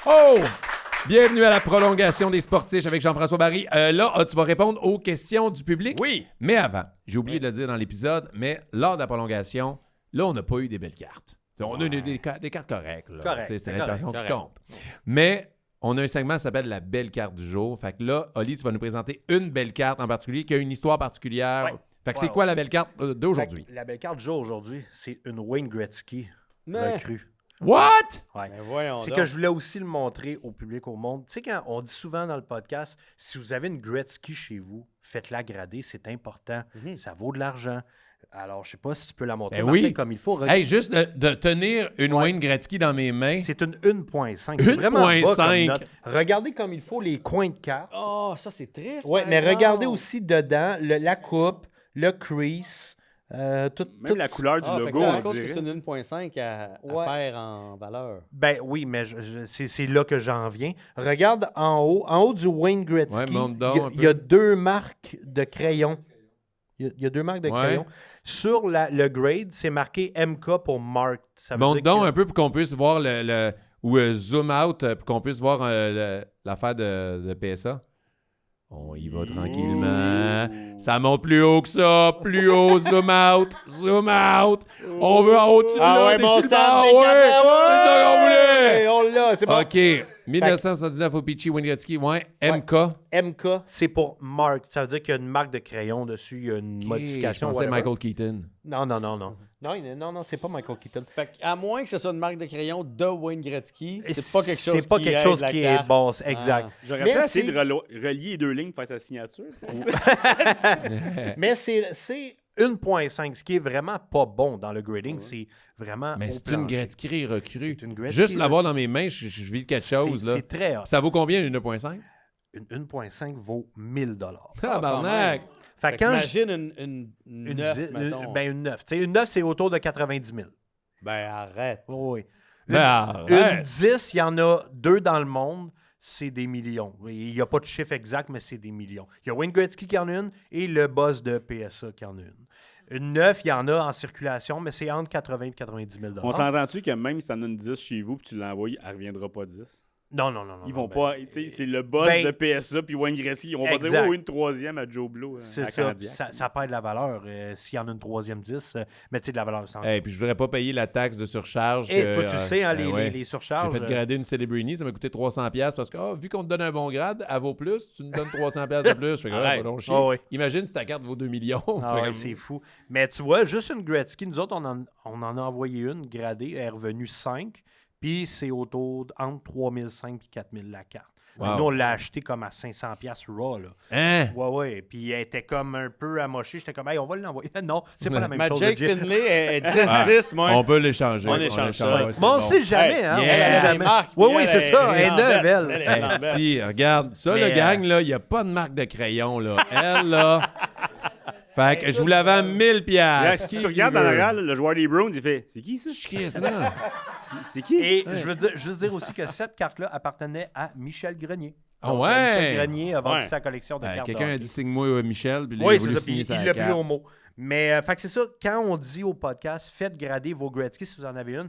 Oh! Bienvenue à la prolongation des sportifs avec Jean-François Barry. Là, tu vas répondre aux questions du public. Oui. Mais avant, j'ai oublié de le dire dans l'épisode, mais lors de la prolongation, là, on n'a pas eu des belles cartes. T'sais, on a eu des cartes correctes. Là. Correct. C'était l'intention qui compte. Mais on a un segment qui s'appelle la belle carte du jour. Fait que là, Oli, tu vas nous présenter une belle carte en particulier qui a une histoire particulière. Ouais. Fait que c'est quoi la belle carte d'aujourd'hui? La belle carte du jour aujourd'hui, c'est une Wayne Gretzky recrue. What? Ouais. Ben voyons C'est donc. que je voulais aussi le montrer au public, au monde. Tu sais, quand on dit souvent dans le podcast, si vous avez une Gretzky chez vous, faites-la grader, c'est important. Ça vaut de l'argent. Alors, je sais pas si tu peux la montrer. Ben Martin, oui. comme il faut. Hey, juste de tenir une Ouais. Wayne Gretzky dans mes mains. C'est une 1.5. C'est vraiment bas 1.5. comme note. Regardez comme il faut les coins de carte. Oh, ça, c'est triste. Oui, par mais exemple. regardez aussi dedans la coupe, le crease. Même la couleur du Ah, fait que logo, là, à on cause que dirait. c'est une 1.5, elle Ouais. perd en valeur. Ben oui, mais c'est là que j'en viens. Regarde en haut du Wayne Gretzky, Ouais, monte donc un il y a peu. deux marques de crayon. Il y a deux marques de Ouais. crayon. Sur le grade, c'est marqué MK pour Mark. Ça veut Monte dire donc que- un peu pour qu'on puisse voir ou zoom out pour qu'on puisse voir l'affaire de PSA. On y va tranquillement. Ça monte plus haut que ça. Plus haut, zoom out. Zoom out. On veut en haut-dessus de là. t'es sur le bord, ouais. C'est ça qu'on voulait. On l'a, c'est bon. OK. 1979 au Peachy Wayne Gretzky. Ouais. MK. MK, c'est pour Mark. Ça veut dire qu'il y a une marque de crayon dessus. Il y a une Je modification. pensais whatever. Michael Keaton. Non. Non, c'est pas Michael Keaton. Fait à moins que ce soit une marque de crayon de Wayne Gretzky, c'est pas quelque chose C'est pas qui quelque aide chose la qui carte. est bon. C'est exact. J'aurais Mais pu essayer c'est- de relier les deux lignes pour faire sa signature. Mais c'est 1.5, ce qui est vraiment pas bon dans le grading. C'est vraiment. Mais au c'est une plancher. Gretzky recrue. C'est une Gretzky Juste l'avoir dans mes mains, je vis de quelque chose. Là. C'est très hot. Ça vaut combien, une 1.5? Une 1.5 vaut 1000 $. Tabarnak! Fait Fait que quand imagine une une 9, 10 mettons. ben une 9. Tu sais, une 9, c'est autour de 90 000. Ben, arrête. Oui. Ben, Une arrête. 10, il y en a 2 dans le monde, c'est des millions. Il n'y a pas de chiffre exact, mais c'est des millions. Il y a Wayne Gretzky qui en a une et le boss de PSA qui en a une. Une 9, il y en a en circulation, mais c'est entre 80 et 90 000 On s'entend-tu que même si t'en as une 10 chez vous et tu l'envoies, elle ne reviendra pas 10? Non. Ils vont ben, pas. Tu sais, c'est le boss ben, de PSA puis Wayne Gretzky. Ils vont pas exact. dire oh, une troisième à Joe Blow. C'est à ça. Candiac. Ça perd de la valeur s'il y en a une troisième 10. Mais tu sais, de la valeur. Et puis je voudrais pas payer la taxe de surcharge. Et que, toi, tu sais, hein, ouais. les J'ai surcharges. fait grader une Celebrini, ça m'a coûté 300$ parce que vu qu'on te donne un bon grade, elle vaut plus, tu nous donnes 300$ de plus. Je fais Arrête. va donc chier. Ah ouais. Imagine si ta carte vaut 2 millions. Tu Ah fais ouais, comme- c'est fou. Mais tu vois, juste une Gretzky, nous autres, on en a envoyé une gradée, elle est revenue 5, puis c'est entre 3005 et 4000 la carte. Mais Wow. nous, on l'a acheté comme à 500$ raw, là. Hein? Ouais. Puis elle était comme un peu amochée. J'étais comme, hey, on va l'envoyer. Non, c'est pas la même Ma chose. Jake Jim. Finlay est 10-10, moi. On peut l'échanger. On échange ça. ouais, Ouais. c'est Mais on bon. sait jamais, Hey, hein? yeah. On sait Elle jamais. marque, Oui, puis c'est ça. Elle est neuve, elle elle. est Hey, en belle. si, regarde, ça, Mais, le gang, là, il n'y a pas de marque de crayon, là. Elle, là. Fait que je vous la vends 1000$. Là, si tu regardes en arrière, là, le joueur des Browns, il fait c'est qui ça? Qu'est-ce là? C'est qui? Et je veux juste dire aussi que cette carte-là appartenait à Michel Grenier. Ah Donc, ouais? Michel Grenier a vendu Ouais. sa collection de cartes. Quelqu'un de a hockey. dit signe-moi Michel, puis il a Oui, voulu c'est ça. signer Puis sa il l'a pris carte. au mot. Mais fait que c'est ça, quand on dit au podcast, faites grader vos Gretzky si vous en avez une,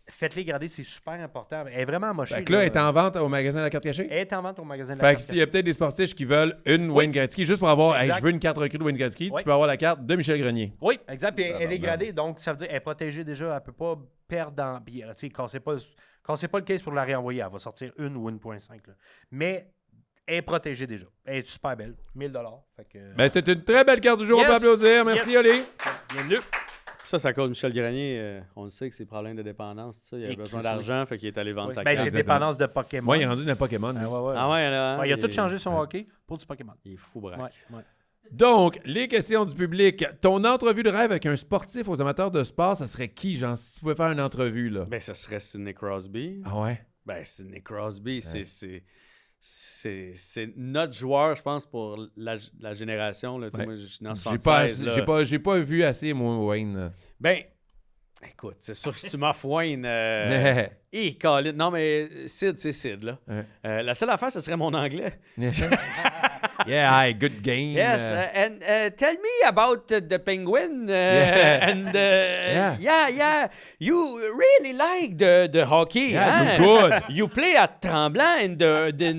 faites-les grader, c'est super important. Elle est vraiment amochée. Fait que là, elle est en vente au magasin de la carte cachée? Elle est en vente au magasin de la Fait que carte s'il y a peut-être des sportifs qui veulent une Wayne Gretzky, juste pour avoir, hey, Exact. je veux une carte recrue de Wayne Gretzky, Oui. tu peux avoir la carte de Michel Grenier. Oui, exact. Puis elle est Tabarnak. gradée, donc ça veut dire qu'elle est protégée déjà. Elle ne peut pas perdre dans. Puis, tu sais, quand c'est pas le case pour la réenvoyer, elle va sortir une ou 1.5. là. Mais elle est protégée déjà. Elle est super belle. 1000$. Fait que, Ben, c'est une très belle carte du jour, Yes. on peut applaudir. Merci, Yes. Oli. bienvenue. Ça, c'est à cause de Michel Grenier. On le sait que c'est problème de dépendance. Ça. Il a Et besoin Chris, d'argent, fait qu'il est allé vendre Oui. sa Ben, carte. c'est dépendance de Pokémon. Moi, il est rendu dans Pokémon. Ah, ouais. Ah ouais, là. Ouais, il a tout changé son hockey pour du Pokémon. Il est fou, braque. Ouais. Donc, les questions du public. Ton entrevue de rêve avec un sportif aux amateurs de sport, ça serait qui, genre, si tu pouvais faire une entrevue, là? Ben, ça serait Sidney Crosby. Ah ouais? Ben, Sidney Crosby, c'est notre joueur, je pense, pour la génération. Là. Tu sais, Ouais. Moi, je suis dans J'ai pas, 76. là. j'ai pas vu assez, moi, Wayne. Ben, écoute, c'est sûr que si tu m'offres Wayne... Colin. Non, mais Sid, c'est Sid, là. Ouais. La seule affaire, ce serait mon anglais. Yeah, hey, good game. Yes, and tell me about the penguin. Yeah. And Yeah. yeah, you really like the hockey. Yeah, huh? you're good. You play at Tremblant in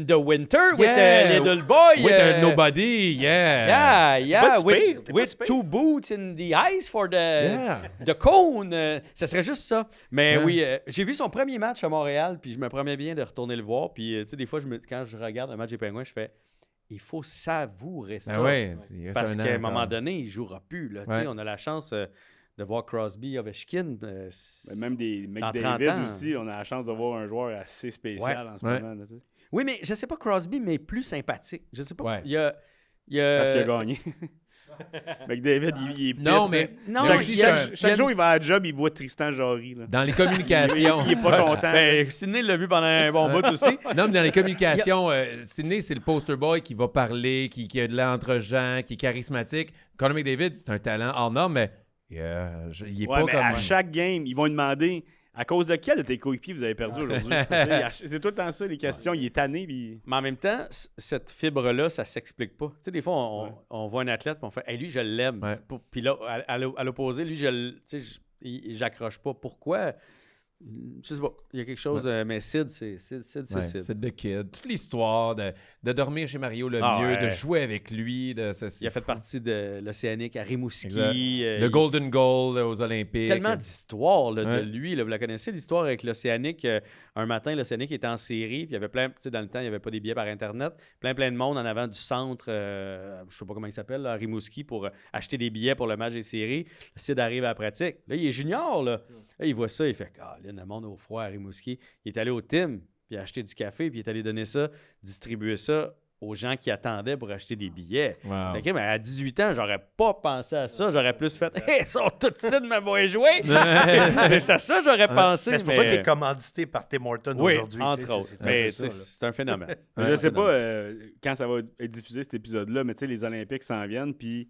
the winter with Yeah, a little boy. With a nobody, yeah. Yeah, pas si pire, with, t'es pas si pire. 2 boots in the ice for Yeah. the cone. Ça serait juste ça. Mais Yeah. oui, j'ai vu son premier match à Montréal, puis je me promets bien de retourner le voir. Puis, tu sais, des fois, quand je regarde un match des Penguins, je fais il faut savourer ça. Ben ouais, Parce qu'à un moment donné. donné, il ne jouera plus. Là. Tu sais, Ouais. on a la chance de voir Crosby, Ovechkin. Même des Dans 30 McDavid ans. aussi, on a la chance de voir un joueur assez spécial en ce Ouais. moment. Là, tu sais. Oui, mais je sais pas Crosby, mais plus sympathique. Je sais pas. Ouais. Il y a Parce qu'il a gagné. McDavid, il est pisse. Non, là. mais Non, Chaque, il y a- chaque il y a jour, une- il va à la job, il voit Tristan Jarry. Là. dans les communications. Il est pas content. Ben, Sidney l'a vu pendant un bon bout aussi. Non, mais dans les communications, Sidney, c'est le poster boy qui va parler, qui a de l'entre-gens, qui est charismatique. Conor McDavid, c'est un talent hors norme, mais il est Ouais, pas mais comme... à chaque game, ils vont lui demander à cause de quel de tes coéquipiers vous avez perdu aujourd'hui. C'est tout le temps ça, les questions. Il est tanné. Puis... Mais en même temps, cette fibre-là, ça s'explique pas. Tu sais, des fois, on voit un athlète et on fait hey, lui, je l'aime. Ouais. Puis là, à l'opposé, lui, j'accroche pas. Pourquoi? Je sais pas. Il y a quelque chose, mais Sid, c'est Sid. Ouais, c'est The Kid. Toute l'histoire de dormir chez Mario Lemieux, ouais. de jouer avec lui. Il a fait partie de l'Océanique à Rimouski. Exact. Le il- Golden Goal aux Olympiques. Tellement d'histoires là, Ouais. de lui. Là, vous la connaissez, l'histoire avec l'Océanique. Un matin, l'Océanique était en série, puis il y avait plein, tu sais, dans le temps, il n'y avait pas des billets par Internet. Plein de monde en avant du centre, je sais pas comment il s'appelle, là, à Rimouski, pour acheter des billets pour le match des séries. Le Sid arrive à la pratique. Là, il est junior, là. Là, il voit ça, il fait « le monde au froid à Rimouski. » Il est allé au Tim, puis il a acheté du café, puis il est allé donner ça, distribuer ça aux gens qui attendaient pour acheter des billets. Wow. OK, mais à 18 ans, j'aurais pas pensé à ça. J'aurais plus fait « Hey, ils sont tous ici de m'avoir joué! » C'est ça j'aurais pensé. Mais c'est pour ça qu'il est commandité par Tim Hortons Oui, aujourd'hui. entre tu sais, autres. c'est un Mais peu tu sais, ça, là. c'est un phénomène. Je Ouais, sais pas quand ça va être diffusé, cet épisode-là, mais tu sais, les Olympiques s'en viennent, puis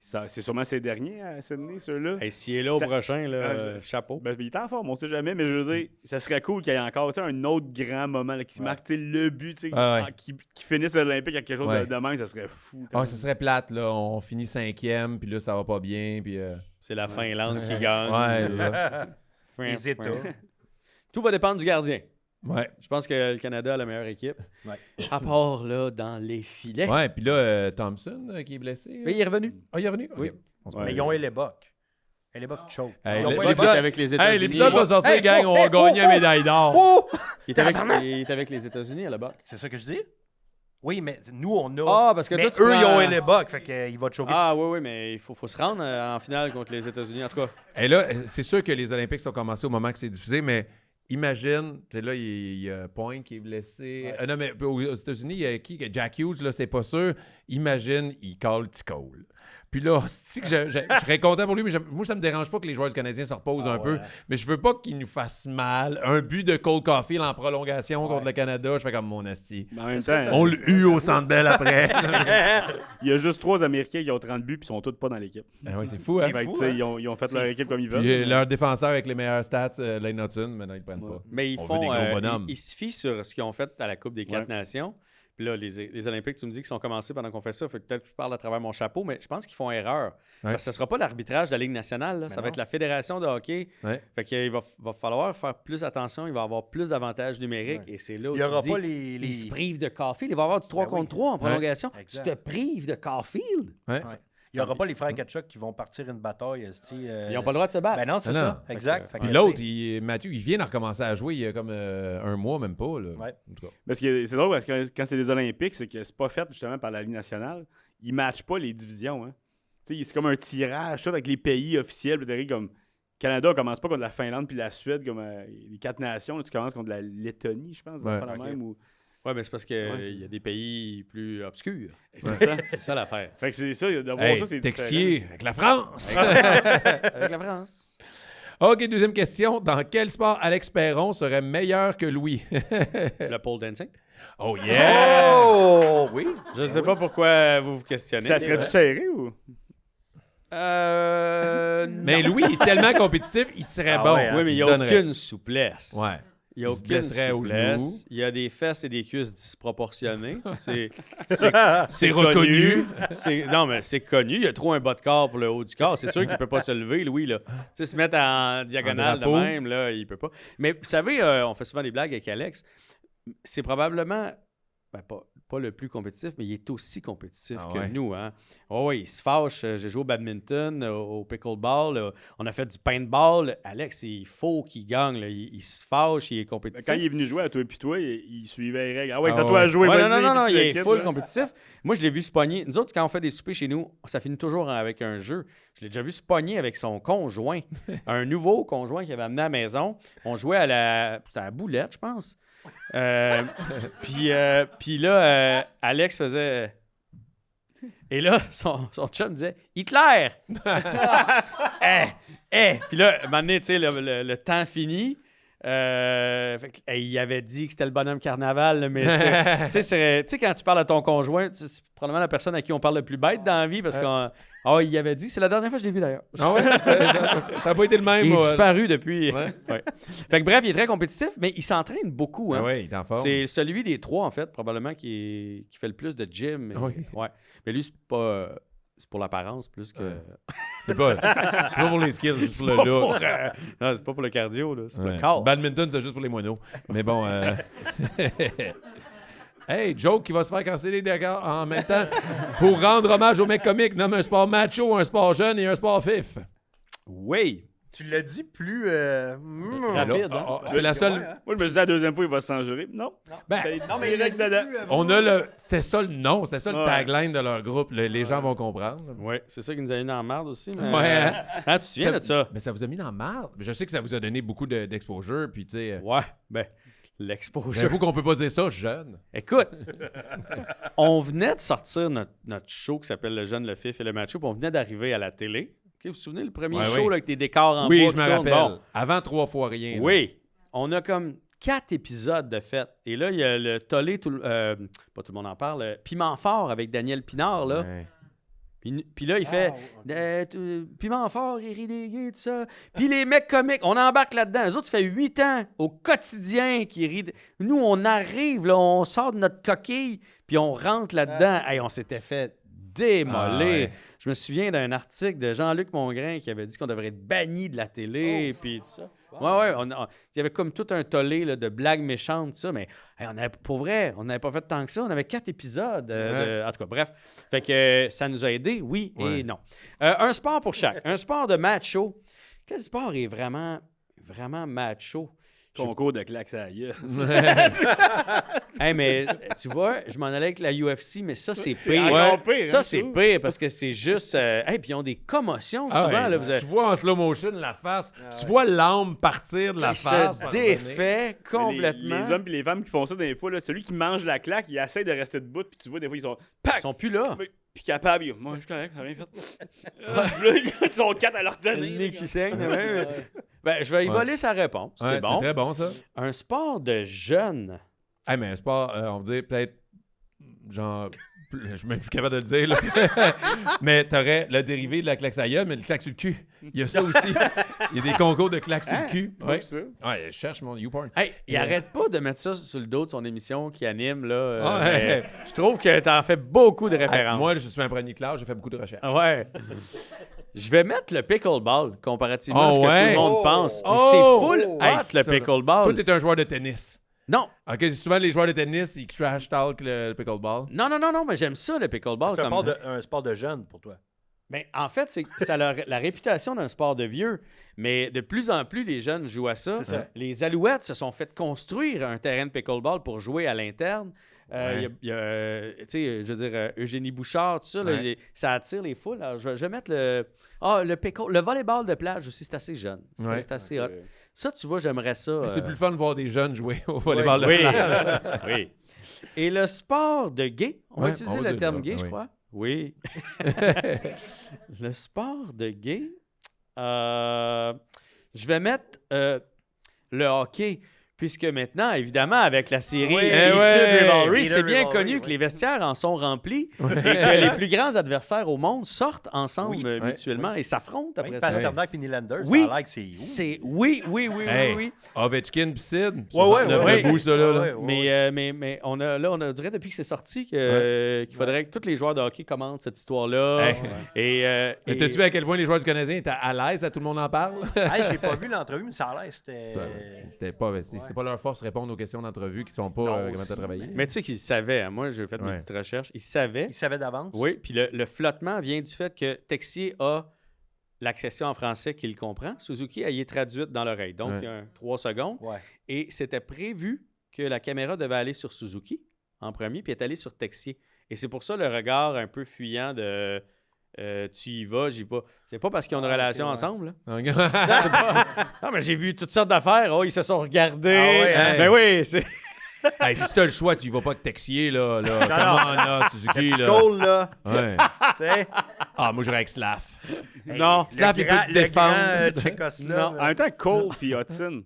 c'est sûrement ces derniers à Sydney, ceux-là. Et s'il est là au Ça- prochain, là, Ah, chapeau. Ben, il est en forme, on sait jamais, mais je veux dire, ça serait cool qu'il y ait encore tu sais, un autre grand moment là, qui marque tu sais, le but, tu sais, Ah, ouais. qui finisse l'Olympique avec quelque chose Ouais. de même, ça serait fou. quand Ah, même. ça serait plate, là. On finit 5e, puis là, ça va pas bien, puis... C'est la Finlande qui gagne. Ouais, c'est ça. Les États. Tout va dépendre du gardien. Ouais. Je pense que le Canada a la meilleure équipe. Ouais. À part, là, dans les filets. Ouais, puis là, Thompson, qui est blessé. Mais il est revenu. Ah, il est revenu? Oui. Ok. On se Ouais. Mais ils ont Hellebuck. Hellebuck choke. Hey, Ils ont le- pas l'épisode- Hellebuck. avec les Hey, États-Unis. l'épisode va sortir, Hey, gang. oh, On va hey, gagner oh, la médaille d'or. Oh! Il est avec les États-Unis à la bas. C'est ça que je dis? Oui, mais nous, on a... Ah, parce que mais toi, tu eux, ils prends- ont Hellebuck, fait qu'il va te choquer. Ah, oui, mais il faut se rendre en finale contre les États-Unis. En tout cas, Et là, c'est sûr que les Olympiques sont commencés au moment que c'est diffusé, mais imagine, tu sais, là, il y a Point qui est blessé. Non, mais aux États-Unis, il y a qui? Jack Hughes, là, c'est pas sûr. Imagine, il colle T-Cole. Puis là, c'est que je serais content pour lui, mais moi, ça me dérange pas que les joueurs du Canadien se reposent un peu. Mais je veux pas qu'il nous fasse mal. Un but de Cole Caulfield en prolongation contre le Canada, je fais comme mon asti. Mais en même temps, On l'a eu au Centre Bell après. il y a juste 3 Américains qui ont 30 buts puis ils sont tous pas dans l'équipe. Ah oui, c'est fou, hein? Fait que, tu sais, ils ont fait leur équipe comme ils veulent. Puis leur défenseur avec les meilleurs stats, Lane Hudson, maintenant, ils ne prennent pas. mais ils On veut font. des gros bonhommes. Ils se fient sur ce qu'ils ont fait à la Coupe des Quatre Ouais. Nations. Puis là, les Olympiques, tu me dis qu'ils sont commencés pendant qu'on fait ça. Fait que peut-être que je parle à travers mon chapeau, mais je pense qu'ils font erreur. Parce que ce ne sera pas l'arbitrage de la Ligue nationale. Là. Ça va être la Fédération de hockey. Ouais. Fait qu'il va falloir faire plus attention. Il va y avoir plus d'avantages numériques. Et c'est là où Il n'y aura tu dis, pas les... ils se privent de Caulfield. Il va y avoir du 3 Ben oui. contre 3 en prolongation. Exact. Tu te prives de Caulfield. Ouais. Ouais. Il n'y aura pas les frères Kachuk qui vont partir une bataille. Ils n'ont pas le droit de se battre. Ben non, c'est Non, non. ça. Exact. Fait que, Puis tu l'autre, sais, Mathieu, il vient de recommencer à jouer il y a comme un mois, même pas. Là. Ouais. En tout cas. Parce que c'est drôle parce que quand c'est les Olympiques, c'est que c'est pas fait justement par la Ligue nationale. Ils matchent pas les divisions. Hein. Tu sais, c'est comme un tirage, tout avec les pays officiels. Peut-être comme Canada, on commence pas contre la Finlande puis la Suède, comme les 4 nations. Là, tu commences contre la Lettonie, je pense. Ouais. Pas la Ok. même, ou... Oui, mais c'est parce qu'il Ouais, y a des pays plus obscurs. C'est ça. C'est ça l'affaire. Fait que c'est ça, d'avoir Hey, ça, c'est Texier avec la France. Avec la France. OK, deuxième question. Dans quel sport Alex Perron serait meilleur que Louis? Le pole dancing. Oh yeah! Oh, oui. Je ne sais pas pourquoi vous vous questionnez. Ça serait-tu serré ou? Mais Louis est tellement compétitif, il serait Ah bon. ouais, hein? Oui, mais il n'y se a donnerait. aucune souplesse. Ouais. Il y a Il se aucune blesserait au souplesse. genou. Il y a des fesses et des cuisses disproportionnées. C'est reconnu. Non, mais c'est connu. Il y a trop un bas de corps pour le haut du corps. C'est sûr qu'il ne peut pas se lever, Louis. Là. Tu sais, se mettre en diagonale de drapeau. même, là, il peut pas. Mais vous savez, on fait souvent des blagues avec Alex. C'est probablement pas le plus compétitif, mais il est aussi compétitif Ah que ouais? nous. Hein? Oh, oui, il se fâche. J'ai joué au badminton, au pickleball. On a fait du paintball. Alex, il faut qu'il gagne. Là. Il se fâche, il est compétitif. Quand il est venu jouer à toi et puis toi, il suivait les règles. Ah ouais, c'est Ah à toi ouais. à jouer, Ouais, vas-y. non, puis il tu est le full quittes, là. compétitif. Moi, je l'ai vu se pogner. Nous autres, quand on fait des soupers chez nous, ça finit toujours avec un jeu. Je l'ai déjà vu se pogner avec son conjoint. Un nouveau conjoint qu'il avait amené à la maison. On jouait c'était à la boulette, je pense. Puis là, Alex faisait... Et là, son chum disait « Hitler! » Puis là, à un moment donné, tu sais, le temps fini. Il avait dit que c'était le bonhomme carnaval, là, mais tu sais, quand tu parles à ton conjoint, c'est probablement la personne à qui on parle le plus bête dans la vie parce qu'il avait dit, c'est la dernière fois que je l'ai vu d'ailleurs. Ah ouais? Ça n'a pas été le même. Il est moi. disparu depuis. Ouais. Ouais. Fait que bref, il est très compétitif, mais il s'entraîne beaucoup. Hein. Ah ouais, il est en forme. C'est celui des trois, en fait, probablement, qui fait le plus de gym. Mais, Oui. ouais. Mais lui, c'est pas. C'est pour l'apparence plus que. C'est pas pour les skills, c'est juste C'est pour pas le look. pour, non, c'est pas pour le cardio, là. C'est pour Ouais. le corps. Badminton, c'est juste pour les moineaux. Mais bon. Hey, joke qui va se faire canceller d'accord en même temps. Pour rendre hommage au mec comique, nomme un sport macho, un sport jeune et un sport fif. Oui. Tu l'as dit plus... Rapide, Là, hein? c'est la seule. Ouais, hein? Moi, je me suis dit la deuxième fois, il va se censurer. Non. Ben, Non, mais il a dit dedans. plus, on a le. C'est ça le nom, c'est ça le Ouais. tagline de leur groupe. Les gens vont comprendre. Oui, c'est ça qui nous a mis dans la merde aussi. Mais... Ouais, hein? Ah, tu te souviens de ça? Mais ça vous a mis dans la marde. Je sais que ça vous a donné beaucoup d'exposure, puis tu sais. Ouais, ben, l'exposure. J'avoue qu'on peut pas dire ça jeune. Écoute, on venait de sortir notre show qui s'appelle Le Jeune, le Fif et le Macho, puis on venait d'arriver à la télé. Ok, vous vous souvenez, le premier Ouais, show oui. là, avec des décors en Oui, bois je qui me tournent? rappelle. Bon. Avant 3 fois rien. là. Oui, on a comme 4 épisodes de fête. Et là, il y a le tollé, pas tout le monde en parle, Piment Fort avec Daniel Pinard, là. Ouais. Puis là, il fait Piment Fort, il rit des gays, tout ça. Puis les mecs comiques, on embarque là-dedans. Eux autres, ça fait 8 ans au quotidien qu'ils rient. Nous, on arrive, là, on sort de notre coquille, puis on rentre là-dedans. Hey, on s'était fait démolir. Ah ouais. Je me souviens d'un article de Jean-Luc Mongrain qui avait dit qu'on devrait être banni de la télé, puis tout ça. Ouais, il y avait comme tout un tollé là, de blagues méchantes, tout ça, mais hey, pour vrai, on n'avait pas fait tant que ça. On avait 4 épisodes. En tout cas, bref. Fait que ça nous a aidés, oui et Ouais. non. Un sport pour chaque. Un sport de macho. Quel sport est vraiment, vraiment macho? Concours de claques à la gueule. Hey, mais tu vois, je m'en allais avec la UFC, mais ça, c'est C'est pire. encore pire, Ça, hein, c'est ça. pire parce que c'est juste. Hey, puis ils ont des commotions Ah souvent. ouais. Là, vous avez... Tu vois en slow motion la face, tu vois l'âme partir de la face. se par revenir. défait complètement. Les hommes et les femmes qui font ça des fois, là, celui qui mange la claque, il essaie de rester debout, puis tu vois, des fois, ils sont Ils sont plus là. puis capables. Moi, je suis correct, j'ai rien fait. Là, ils sont 4 à leur Le donner. nez qui saigne. Ouais. Ben, je vais y Ouais. voler sa réponse. Ouais, c'est bon. très bon, ça. Un sport de jeunes. Hey, mais un sport, on va dire peut-être, genre, je suis même plus capable de le dire, là. Mais t'aurais le dérivé de la claque à gueule, mais le claque sur le cul. Il y a ça aussi. Il y a des concours de claque sur le cul. Ouais. Ouais. Ouais, je cherche mon YouPorn. Hey, il arrête pas de mettre ça sur le dos de son émission qui anime. Là, Ouais. mais je trouve que t'en fais beaucoup de Hey, références. moi, je suis un premier classe, j'ai fait beaucoup de recherches. Ah ouais. Je vais mettre le pickleball comparativement à Oh, ce que ouais. tout le monde Oh. pense. Mais Oh. c'est full Hey, hot, ça, le là. pickleball. Toi, t'es un joueur de tennis. Non. OK, souvent, les joueurs de tennis, ils trash talk le pickleball. Non, mais j'aime ça, le pickleball. C'est comme... un sport de jeune pour toi. Ben, en fait, ça a la réputation d'un sport de vieux, mais de plus en plus, les jeunes jouent à ça. C'est ça. Les Alouettes se sont fait construire un terrain de pickleball pour jouer à l'interne. Ouais. Il y a, tu sais, je veux dire, Eugénie Bouchard, tout ça, là, Ouais. ça attire les foules. Alors, je vais mettre le volleyball de plage aussi, c'est assez jeune. Ouais. C'est assez hot. Ça, tu vois, j'aimerais ça. Mais c'est plus le fun de voir des jeunes jouer au volleyball de Oui, plage. oui. Et le sport de gay, on va Ouais, utiliser on va le dire terme ça, gay, je oui. crois. Oui. Le sport de gay, je vais mettre le hockey. Puisque maintenant, évidemment, avec la série Oui. Heated ouais. Rivalry, Heated c'est bien Rivalry, connu oui. que les vestiaires en sont remplis et que les plus grands adversaires au monde sortent ensemble Oui. mutuellement et s'affrontent après Oui, ça. Pasternak et Nylander, Oui. ça a l'air que c'est où? C'est oui. Hey, Ovechkin pis Sid, Ouais, 69 ouais. debout, ça, là. Ouais, ouais. Mais on dirait depuis que c'est sorti qu'il faudrait que tous les joueurs de hockey commentent cette histoire-là. Hey. Et Mais t'as-tu vu à quel point les joueurs du Canadien étaient à l'aise, à tout le monde en parle? Hey, j'ai pas vu l'entrevue, mais ça a l'air c'était... C'était pas leur force de répondre aux questions d'entrevue qui sont pas Non, comment aussi, t'as travaillé. Mais tu sais qu'ils savaient. Hein, moi, j'ai fait mes Ouais. petites recherches. Ils savaient. Il savait d'avance? Oui, puis le flottement vient du fait que Texier a l'accession en français qu'il comprend. Suzuki, elle y est traduite dans l'oreille. Donc, Ouais. il y a 3 secondes. Ouais. Et c'était prévu que la caméra devait aller sur Suzuki en premier, puis est allée sur Texier. Et c'est pour ça le regard un peu fuyant de tu y vas, j'y vais. C'est pas parce qu'ils ont une Ah, relation ok, ouais. ensemble. Là. Ouais. C'est pas... Non, mais j'ai vu toutes sortes d'affaires. Oh, ils se sont regardés. Ah ouais, hein? Ben oui, c'est... Hey, si t'as le choix, tu y vas pas avec Texier, là. Come on, là, Suzuki, Petit là. goal, là. Ouais. Tu sais? Ah, moi, j'irais avec Slav. Non. Slav, il peut te défendre. Tchécoslav. En même temps, Cole puis Hudson,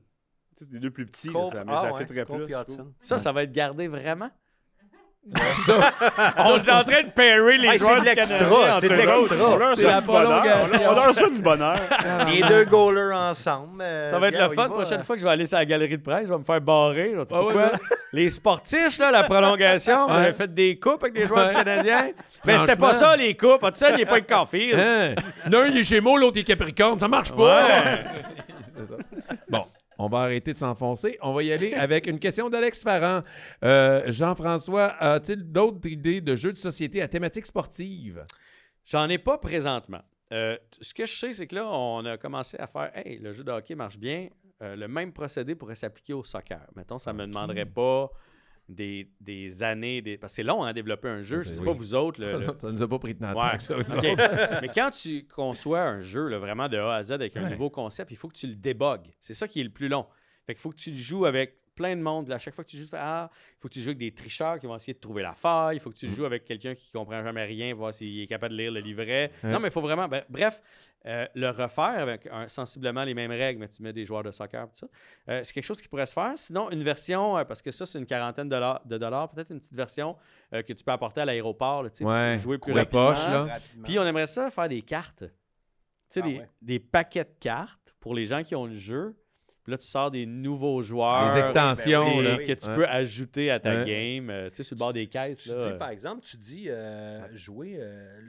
tu sais, c'est les deux plus petits, Cole- ça, mais ah ça ouais, fait très Cole plus. puis Hudson. Ça va être gardé vraiment? On est en train de pairer les Hey, joueurs c'est de du l'extra, Canadien c'est de entre eux autres. l'extra. On leur C'est souhaite la du bonheur. prolongation. On leur souhaite du bonheur. Les deux goalers ensemble. Ça va être le fun. La prochaine fois que je vais aller sur la galerie de presse, je vais me faire barrer. Je vais dire, pourquoi? Les sportifs, là, la prolongation, on avait fait des coupes avec les joueurs du Canadien. Mais c'était pas Franchement. ça, les coupes. Hudson, il n'est pas avec Caulfield. Hein? L'un, il est Gémeaux, l'autre, il est Capricorne. Ça marche pas. Ouais. Bon, on va arrêter de s'enfoncer. On va y aller avec une question d'Alex Farran. Jean-François, a-t-il d'autres idées de jeux de société à thématique sportive? J'en ai pas présentement. Ce que je sais, c'est que là, on a commencé à faire hey, le jeu de hockey marche bien. Le même procédé pourrait s'appliquer au soccer. Mettons, ça ne me demanderait pas des années. Parce que c'est long à développer un jeu. Ça, Je c'est- sais pas oui. vous autres. Ça nous a pas pris de temps Ouais. que ça. OK. Mais quand tu conçois un jeu là, vraiment de A à Z avec un nouveau concept, il faut que tu le débogues. C'est ça qui est le plus long. Fait qu'il faut que tu le joues avec plein de monde. Puis à chaque fois que tu joues, tu fais il faut que tu joues avec des tricheurs qui vont essayer de trouver la faille. Il faut que tu le joues avec quelqu'un qui comprend jamais rien, voir s'il est capable de lire le livret. Ouais. Non, mais il faut vraiment... bref, le refaire avec sensiblement les mêmes règles, mais tu mets des joueurs de soccer, tout ça. C'est quelque chose qui pourrait se faire. Sinon, une version, parce que ça, c'est une quarantaine de dollars, peut-être une petite version que tu peux apporter à l'aéroport, là, tu sais, Ouais, pour jouer plus de rapidement. poche, là. Puis on aimerait ça faire des cartes. Tu sais, Ah des, ouais. des paquets de cartes pour les gens qui ont le jeu. Puis là, tu sors des nouveaux joueurs. Les extensions, ben oui, là. et que tu Ouais. peux ajouter à ta Ouais. game. Tu sais, sur le bord des caisses. Tu là. dis, par exemple, jouer,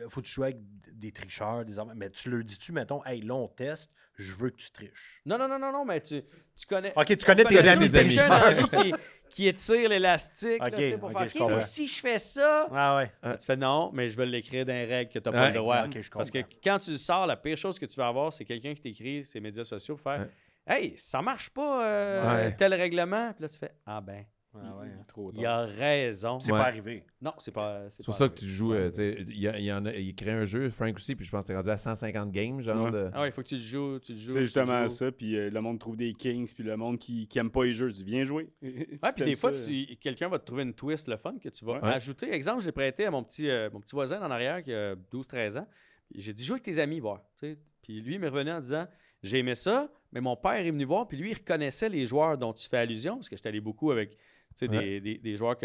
faut que tu joues avec des tricheurs, des armes, mais tu leur dis-tu, mettons, hey, là, on teste, je veux que tu triches. Non, mais tu connais. Ok, tu connais on tes connaît amis tous quelqu'un dans la tricheurs. vie qui étire l'élastique là, Ok, tu sais, pour ok, faire je OK, comprends. mais si je fais ça. Ah ouais. Tu fais non, mais je vais l'écrire dans les règles que tu n'as pas Ouais, le droit. ok, je Parce que comprends. quand tu le sors, la pire chose que tu vas avoir, c'est quelqu'un qui t'écrit ses médias sociaux pour faire Hey, ça marche pas Ouais. tel règlement. Puis là, tu fais Ah ben, Ah ouais. Trop il a raison. C'est Ouais. pas arrivé. Non, c'est pas. C'est pour ça que tu joues. Tu sais, il crée un jeu, Frank aussi, puis je pense que t'es rendu à 150 games, genre. Ouais. de- Ah ouais, il faut que tu le joues. Tu le joues. C'est justement tu le joues. ça, puis le monde trouve des kings, puis le monde qui aime pas les jeux, tu viens jouer. Ouais, puis des fois, quelqu'un va te trouver une twist, le fun, que tu vas Ouais. ajouter. Exemple, j'ai prêté à mon petit voisin en arrière qui a 12-13 ans. J'ai dit, joue avec tes amis, voir. Tu sais. Puis lui, il m'est revenu en disant, j'ai aimé ça, mais mon père est venu voir, puis lui, il reconnaissait les joueurs dont tu fais allusion, parce que j'étais allé beaucoup avec tu sais, des joueurs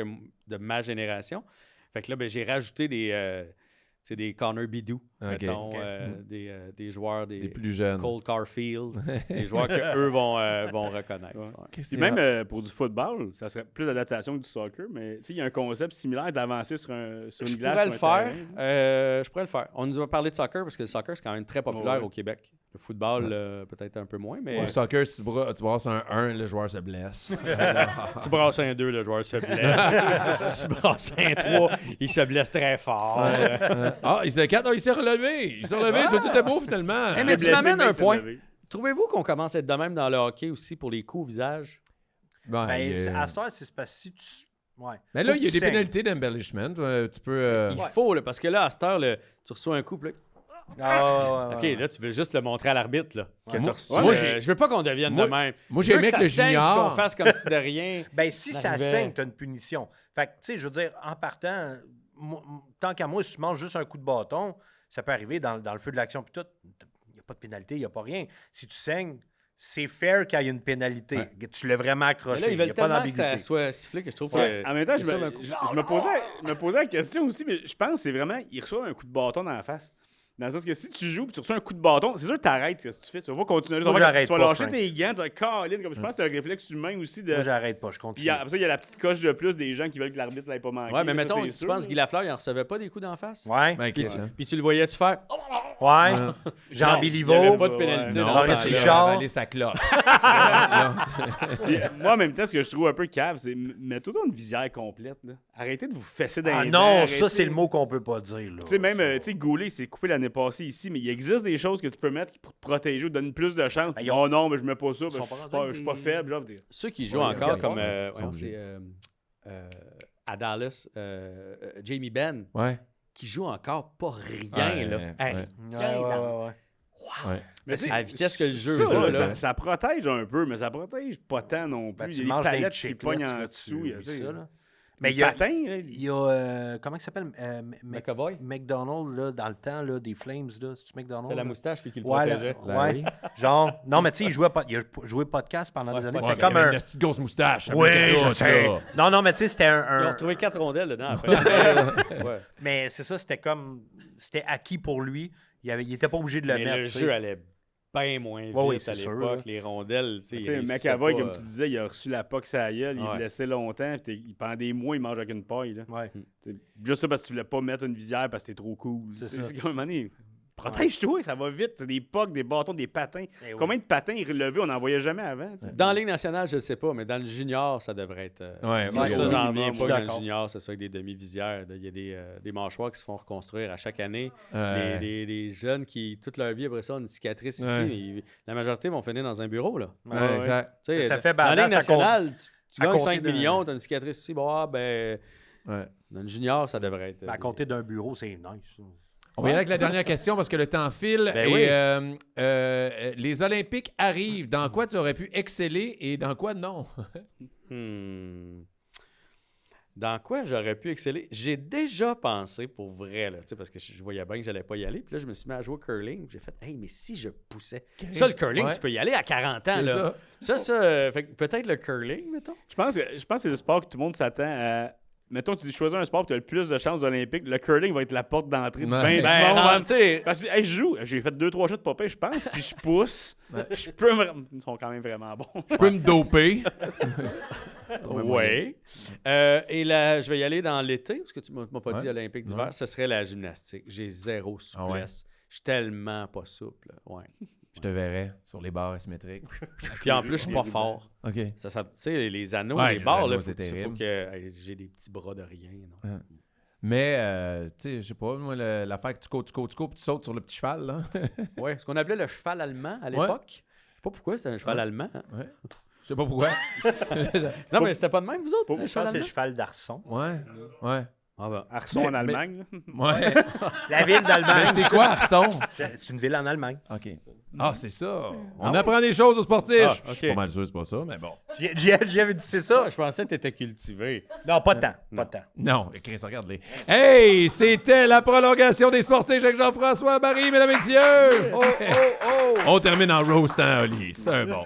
de ma génération. Fait que là, ben, j'ai rajouté des Connor Bidou, Ok. mettons, Ok. des joueurs, Des plus jeunes. Cole Caulfield, des joueurs qu'eux vont reconnaître. Ouais. Ouais. Qu'est-ce Puis que c'est- même pour du football, ça serait plus d'adaptation que du soccer, mais tu sais, il y a un concept similaire d'avancer sur une Je glace. pourrais le sur un faire. terrain. Je pourrais le faire. On nous a parlé de soccer parce que le soccer, c'est quand même très populaire Ouais. au Québec. Le football, peut-être un peu moins, mais Au soccer, si tu brasses un 1, le joueur se blesse. tu brasses un 2, le joueur se blesse. Tu brasses un 3, il se blesse très fort. Ah, il s'est 4, il s'est relevé. Il s'est relevé, tout était beau finalement. Eh, mais C'est tu blessé, m'amènes mais un c'est point. levé. Trouvez-vous qu'on commence à être de même dans le hockey aussi pour les coups au visage? Bon, Ben, il, à cette heure, c'est parce que si tu. Ouais. mais là, Faut il y a que des tu saignes. pénalités d'embellishment. Tu peux. Il faut, là, parce que là, à cette heure, tu reçois un coup, puis là, Ah, ouais, OK, ouais, là, tu veux juste le montrer à l'arbitre, là. Que Moi- t'as reçu. moi, j'ai- Je veux pas qu'on devienne moi- de même. moi, Je j'ai veux aimé que que le ça saigne, puis junior- qu'on fasse comme si de rien. Ben, si ça N'arrivait. saigne, t'as une punition. Fait que, tu sais, je veux dire, en partant, tant qu'à moi, si tu manges juste un coup de bâton, ça peut arriver dans le feu de l'action, puis tout. Il n'y a pas de pénalité, il n'y a pas rien. Si tu saignes, c'est fair qu'il y ait une pénalité. Ouais. Tu l'as vraiment accroché. Mais là, ils Il n'y veulent a pas tellement que ça d'ambiguïté. soit sifflé que je trouve Ouais. que... En même temps, il y a ça, un coup. je me posais la question aussi, mais je pense que c'est vraiment, il reçoit un coup de bâton dans la face. Dans le sens que si tu joues et tu reçois un coup de bâton, c'est sûr que t'arrêtes ce que tu fais. Tu vas pas continuer. Moi, j'arrête tu vas pas, lâcher Frank. tes gants, tu vas caler. Comme je pense que c'est un réflexe humain aussi de. Moi, j'arrête pas, je Puis continue. après ça, il y a la petite coche de plus des gens qui veulent que l'arbitre l'ait pas manqué. Ouais, mais Ça, mettons, c'est tu sûr, penses là. Guy Lafleur, il en recevait pas des coups d'en face? Ouais, Ben, Puis Chris, hein. tu le voyais-tu faire? ouais. Non, Jean il y Béliveau. avait pas de pénalité. Non, dans Maurice ce temps-là. il a Richard. avalé sa clope. Puis, moi, en même temps, ce que je trouve un peu cave, c'est mettez-toi une visière complète. Là. Arrêtez de vous fesser dans Ah les dents, non, arrêtez. ça, c'est le mot qu'on peut pas dire. Là. Tu sais, même, Ça. tu sais, Goulet s'est coupé l'année passée ici, mais il existe des choses que tu peux mettre pour te protéger ou te donner plus de chance. Ben, ils ont- Oh non, mais je mets pas ça, Ils parce sont que pas je suis rendus pas des- faible. Genre, Ceux qui jouent Ouais, encore regarde, comme... ils sont c'est à Dallas, Jamie Benn, Ouais. qui joue encore pas rien, Ouais, là. ouais. Hey, Ouais, rien ouais, dans- ouais, ouais. Ouais. mais tu sais, à la vitesse que le jeu ça, va, là, là. ça protège un peu, mais ça protège pas tant non plus. Ben, il tu y a manges des des palettes qui chiclets, pognent en tu dessous. vas- Il y a tu- ça, ça, là. là. Mais Mais il y a, patins, là, il y a comment il s'appelle? McAvoy, McDonald, là, dans le temps, là, des Flames, là. C'est-tu McDonald? c'était la là? moustache puis qui le Ouais, protégeait. ouais. Genre, non, mais tu sais, il a joué podcast pendant Ouais, des années. ouais, C'est Ouais, comme il avait un. une petite grosse moustache. ça Oui, fait je tout, sais. là. Non, non, mais tu sais, c'était Ils ont un. retrouvé 4 rondelles dedans après. Ouais. Mais c'est ça, c'était comme. C'était acquis pour lui. Il était pas obligé de le Mais mettre. le tu sais. jeu allait bien moins vite oui, à c'est sûr, l'époque. là. Les rondelles, tu sais, Tu il sais, réussissait McAvoy, pas, comme tu disais, il a reçu la poque à la gueule, il Ouais. est blessé longtemps, puis pendant des mois, il mange avec une paille. Là. Ouais. T'sais, juste ça parce que tu voulais pas mettre une visière parce que t'es trop cool. C'est T'sais, ça. C'est comme un moment donné, protège-toi, ça va vite. T'as des pucks, des bâtons, des patins. Eh oui. Combien de patins relevés on n'en voyait jamais avant? t'sais? Dans la Ligue nationale, je ne sais pas, mais dans le junior, ça devrait être. Ouais, ça, ouais, ça, ouais. j'en Ouais, reviens je pas suis que dans le d'accord. junior, c'est ça avec des demi-visières. Il y a des mâchoires qui se font reconstruire à chaque année. Ouais. Des jeunes qui, toute leur vie, après ça, ont une cicatrice ici. Ouais. mais la majorité vont finir dans un bureau. Là. Ouais, Ouais, exact. Tu sais, Ça fait dans la Ligue badass à nationale, tu à gagnes compter 5 d'un- millions, tu as une cicatrice ici. Bon, ah, ben, Ouais. dans le junior, ça devrait être. Ben, à compter d'un bureau, c'est nice. ça. On va y aller avec la dernière question parce que le temps file. Ben et oui. les Olympiques arrivent. Dans quoi tu aurais pu exceller et dans quoi non? Dans quoi j'aurais pu exceller? J'ai déjà pensé pour vrai, là, tu sais, parce que je voyais bien que j'allais pas y aller. Puis là, je me suis mis à jouer au curling. J'ai fait, hey, mais si je poussais. Ça, le curling, Ouais. tu peux y aller à 40 ans. C'est Là. Ça, fait que peut-être le curling, mettons. Je pense que c'est le sport que tout le monde s'attend à. Mettons, tu choisis un sport où tu as le plus de chances d'Olympique. Le curling va être la porte d'entrée de Ouais. bien du monde. Ben, tu sais, Parce que hey, je joue, j'ai fait 2-3 shots de popé. Je pense que si je pousse, je peux me. Ils sont quand même vraiment bons. Je peux me doper. oui. Et là, je vais y aller dans l'été, parce que tu m'as pas dit Ouais. Olympique d'hiver. Ouais. Ce serait la gymnastique. J'ai zéro souplesse. Ah ouais. Je suis tellement pas souple. Ouais. Je te verrais sur les barres asymétriques. Puis en plus, je suis pas fort. OK. Tu sais, les anneaux, Ouais, les les barres, anneaux, là, c'est faut terrible. que j'ai des petits bras de rien. non. Mais, tu sais, je sais pas, moi, l'affaire que tu cours, puis tu sautes sur le petit cheval, là. Ouais, ce qu'on appelait le cheval allemand à l'époque. Je sais pas pourquoi c'était un cheval Ouais. allemand. Hein. Ouais. Je sais pas pourquoi. Non, mais c'était pas de même, vous autres, le Je pense cheval que c'est le allemand? cheval d'Arson. Ouais. Ouais. Ah ben. Arson en Mais- Allemagne. là. Ouais. La ville Mais d'Allemagne. c'est quoi, Arson? C'est une ville en Allemagne. OK. Ah, c'est ça. On apprend des choses aux sportifs. Ah, Je suis ok. pas mal sûr que c'est pas ça, mais bon. J'avais dit c'est ça. Ah, je pensais que t'étais cultivé. Non, pas tant. Pas tant. Non, Chris, regarde-les. Hey, c'était la prolongation des sportifs avec Jean-François Barry, mesdames et messieurs. Oh! On termine en roastant, Oli. C'est un bon.